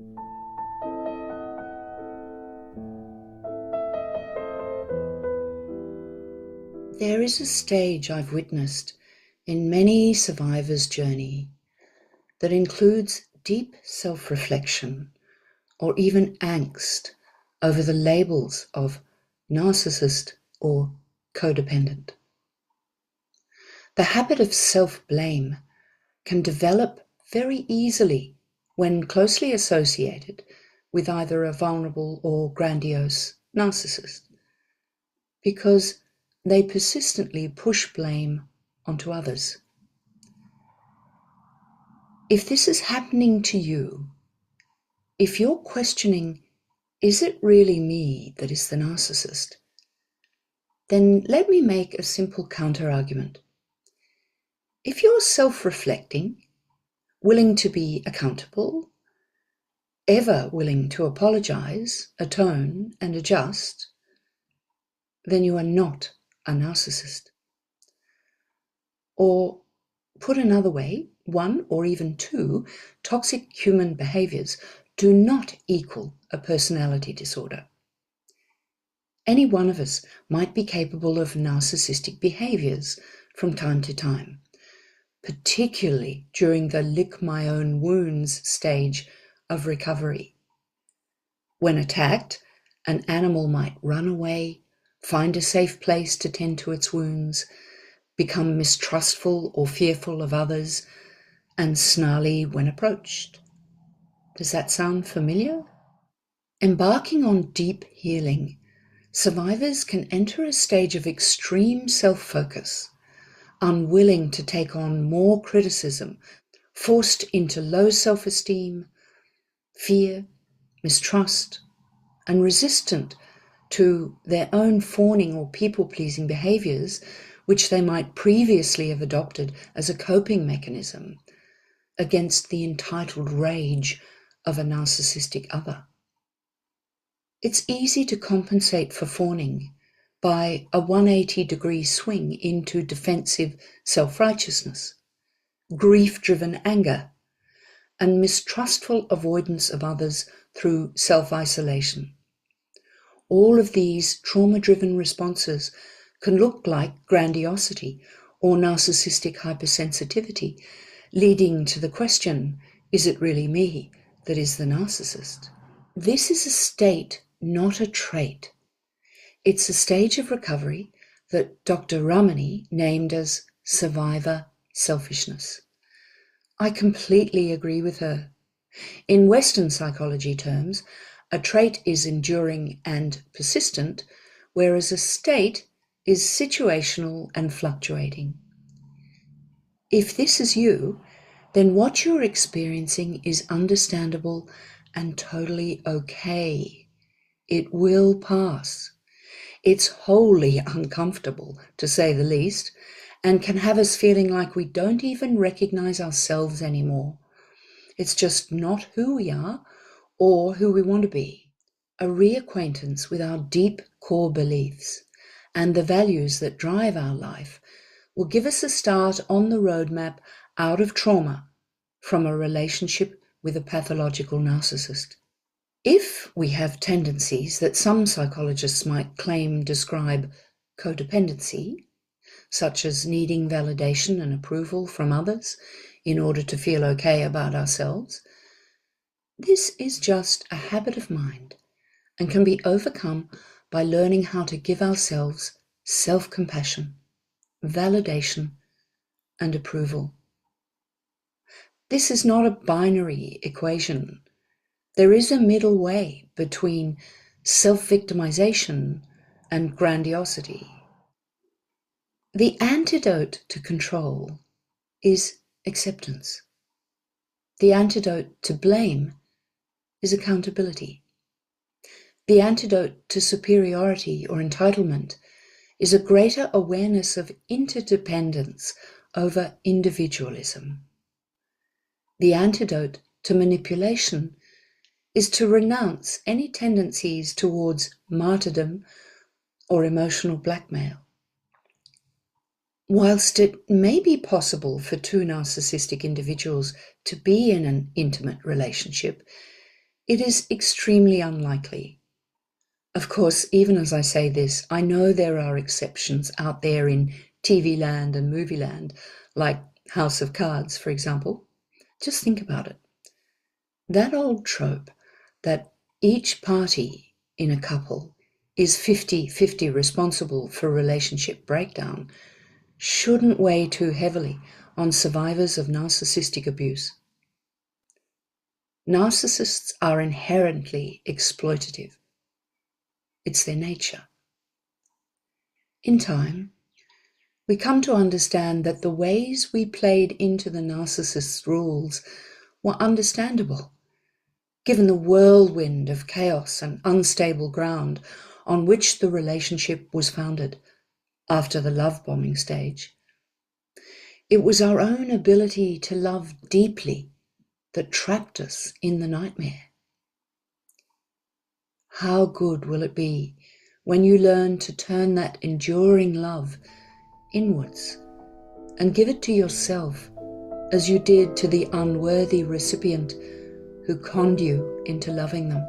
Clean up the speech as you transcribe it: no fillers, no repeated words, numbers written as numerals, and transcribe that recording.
There is a stage I've witnessed in many survivors' journey that includes deep self-reflection or even angst over the labels of narcissist or codependent. The habit of self-blame can develop very easily when closely associated with either a vulnerable or grandiose narcissist, because they persistently push blame onto others. If this is happening to you, if you're questioning, is it really me that is the narcissist? Then let me make a simple counter-argument. If you're self-reflecting, willing to be accountable, ever willing to apologize, atone, and adjust, then you are not a narcissist. Or put another way, one or even two toxic human behaviors do not equal a personality disorder. Any one of us might be capable of narcissistic behaviors from time to time, particularly during the lick my own wounds stage of recovery. When attacked, an animal might run away, find a safe place to tend to its wounds, become mistrustful or fearful of others, and snarly when approached. Does that sound familiar? Embarking on deep healing, survivors can enter a stage of extreme self-focus, unwilling to take on more criticism, forced into low self-esteem, fear, mistrust, and resistant to their own fawning or people-pleasing behaviors, which they might previously have adopted as a coping mechanism against the entitled rage of a narcissistic other. It's easy to compensate for fawning by a 180-degree swing into defensive self-righteousness, grief-driven anger, and mistrustful avoidance of others through self-isolation. All of these trauma-driven responses can look like grandiosity or narcissistic hypersensitivity, leading to the question, is it really me that is the narcissist? This is a state, not a trait. It's a stage of recovery that Dr. Ramani named as survivor selfishness. I completely agree with her. In Western psychology terms, a trait is enduring and persistent, whereas a state is situational and fluctuating. If this is you, then what you're experiencing is understandable and totally okay. It will pass. It's wholly uncomfortable, to say the least, and can have us feeling like we don't even recognize ourselves anymore. It's just not who we are or who we want to be. A reacquaintance with our deep core beliefs and the values that drive our life will give us a start on the roadmap out of trauma from a relationship with a pathological narcissist. If we have tendencies that some psychologists might claim describe codependency, such as needing validation and approval from others in order to feel okay about ourselves, this is just a habit of mind and can be overcome by learning how to give ourselves self-compassion, validation, and approval. This is not a binary equation. There is a middle way between self-victimization and grandiosity. The antidote to control is acceptance. The antidote to blame is accountability. The antidote to superiority or entitlement is a greater awareness of interdependence over individualism. The antidote to manipulation is to renounce any tendencies towards martyrdom or emotional blackmail. Whilst it may be possible for two narcissistic individuals to be in an intimate relationship, It is extremely unlikely. Of course, even as I say this, I know there are exceptions out there in TV land and movie land, like House of Cards, for example. Just think about it. That old trope that each party in a couple is 50-50 responsible for relationship breakdown shouldn't weigh too heavily on survivors of narcissistic abuse. Narcissists are inherently exploitative. It's their nature. In time, we come to understand that the ways we played into the narcissist's rules were understandable, given the whirlwind of chaos and unstable ground on which the relationship was founded after the love bombing stage. It was our own ability to love deeply that trapped us in the nightmare. How good will it be when you learn to turn that enduring love inwards and give it to yourself as you did to the unworthy recipient who conned you into loving them?